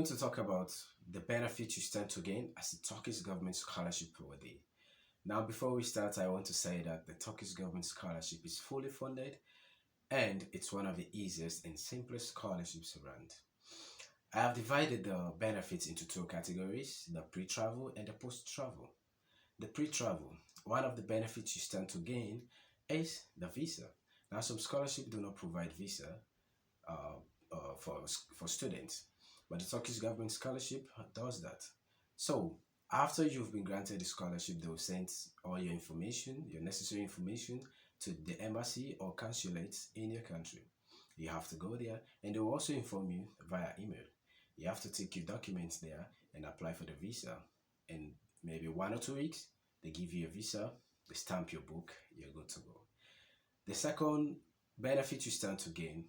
going to talk about the benefit you stand to gain as the Turkish government scholarship awardee. Now, before we start, I want to say that the Turkish government scholarship is fully funded and it's one of the easiest and simplest scholarships around. I have divided the benefits into two categories, the pre-travel and the post-travel. The pre-travel, one of the benefits you stand to gain is the visa. Now, some scholarships do not provide visa uh, for students, but the Turkish government scholarship does that. So, after you've been granted the scholarship, they will send all your information, your necessary information, to the embassy or consulate in your country. You have to go there, and they will also inform you via email. You have to take your documents there and apply for the visa. In maybe 1 or 2 weeks, they give you a visa, they stamp your book, you're good to go. The second benefit you stand to gain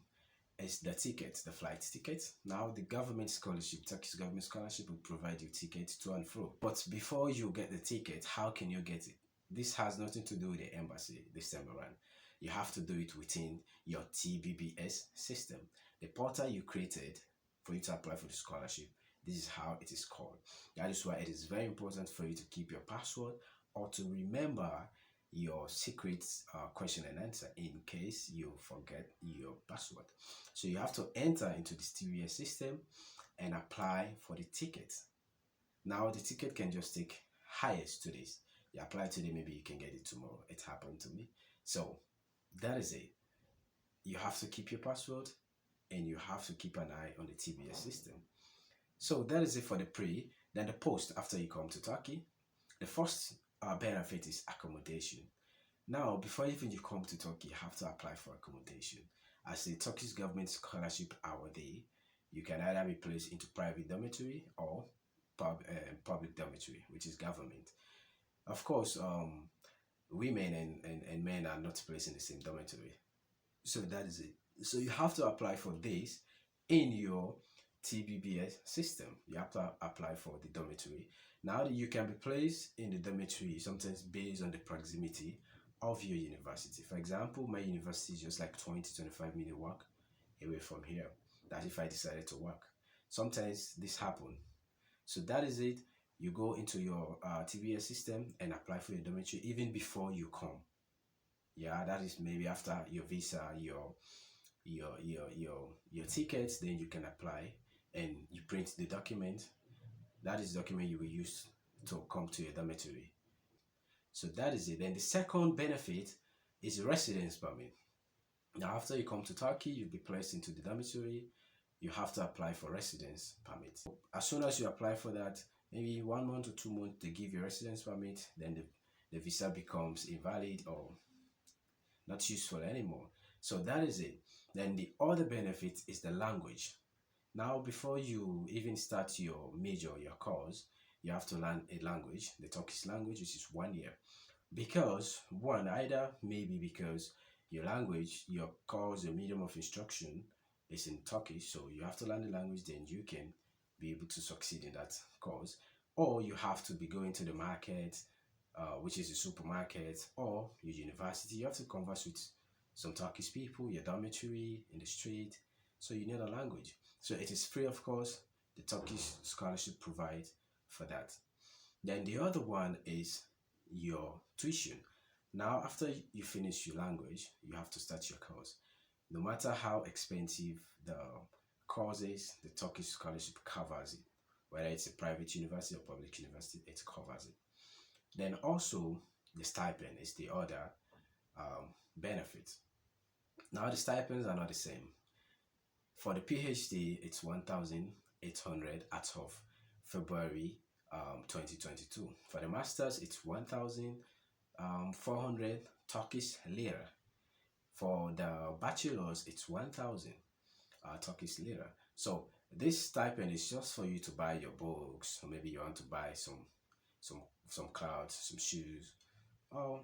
is the ticket, the flight ticket. Now, the government scholarship, Turkish government scholarship, will provide you tickets to and fro. But before you get the ticket, how can you get it? This has nothing to do with the embassy this time around. You have to do it within your TBBS system, the portal you created for you to apply for the scholarship. This is how it is called. That is why it is very important for you to keep your password or to remember your secret question and answer in case you forget your password. So you have to enter into this TBS system and apply for the ticket. Now the ticket can just take highest 2 days. You apply today, maybe you can get it tomorrow. It happened to me. So that is it. You have to keep your password and you have to keep an eye on the TBS system. So that is it for the pre. Then the post after you come to Turkey. The first benefit is accommodation. Now, before even you come to Turkey, you have to apply for accommodation. As a Turkish government scholarship awardee, you can either be placed into private dormitory or public dormitory, which is government. Of course, women and men are not placed in the same dormitory. So that is it. So you have to apply for this in your TBBS system. You have to apply for the dormitory. Now you can be placed in the dormitory sometimes based on the proximity of your university. For example, my university is just like 20 to 25 minute walk away from here. That's if I decided to work. Sometimes this happens. So that is it. You go into your TBS system and apply for your dormitory even before you come. Yeah, that is maybe after your visa, your tickets, then you can apply and you print the document. That is the document you will use to come to your dormitory. So that is it. Then the second benefit is residence permit. Now, after you come to Turkey, you'll be placed into the dormitory. You have to apply for residence permit. As soon as you apply for that, maybe 1 month or 2 months, they give you residence permit. Then the visa becomes invalid or not useful anymore. So that is it. Then the other benefit is the language. Now, before you even start your major, your course, you have to learn a language, the Turkish language, which is 1 year. Because one, either maybe because your language, your course, your medium of instruction is in Turkish, so you have to learn the language, then you can be able to succeed in that course. Or you have to be going to the market, which is a supermarket, or your university. You have to converse with some Turkish people, your dormitory, in the street. So you need a language. So it is free, of course. The Turkish scholarship provides for that. Then the other one is your tuition. Now, after you finish your language, you have to start your course. No matter how expensive the course is, the Turkish scholarship covers it. Whether it's a private university or public university, it covers it. Then also, the stipend is the other benefit. Now, the stipends are not the same. For the PhD, it's 1,800 as of February 2022. For the masters, it's 1,400 Turkish lira. For the bachelors, it's 1,000 Turkish lira. So this stipend is just for you to buy your books, or maybe you want to buy some clothes, some shoes. Or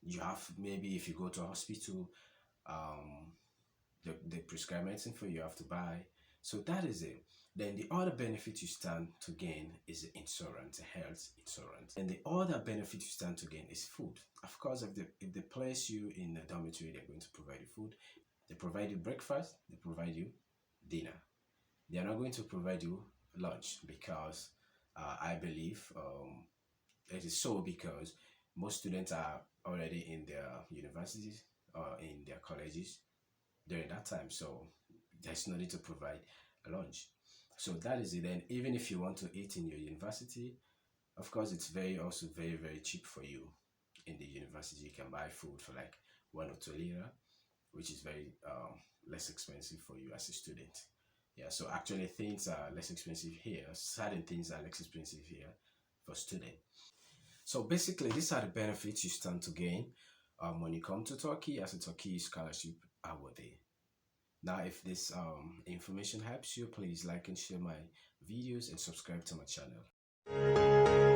you have, maybe if you go to a hospital, they prescribe medicine for you, you have to buy. So that is it. Then the other benefit you stand to gain is the insurance, health insurance. And the other benefit you stand to gain is food. Of course, if they place you in a dormitory, they're going to provide you food. They provide you breakfast, they provide you dinner. They are not going to provide you lunch because I believe it is so because most students are already in their universities or in their colleges during that time, so there's no need to provide a lunch. So that is it. And even if you want to eat in your university, of course, it's very cheap for you. In the university, you can buy food for like 1 or 2 lira, which is very less expensive for you as a student. Yeah, so actually things are less expensive here. Certain things are less expensive here for student. So basically, these are the benefits you stand to gain when you come to Turkey as a Turkey scholarship awardee. Now, if this information helps you, please like and share my videos and subscribe to my channel.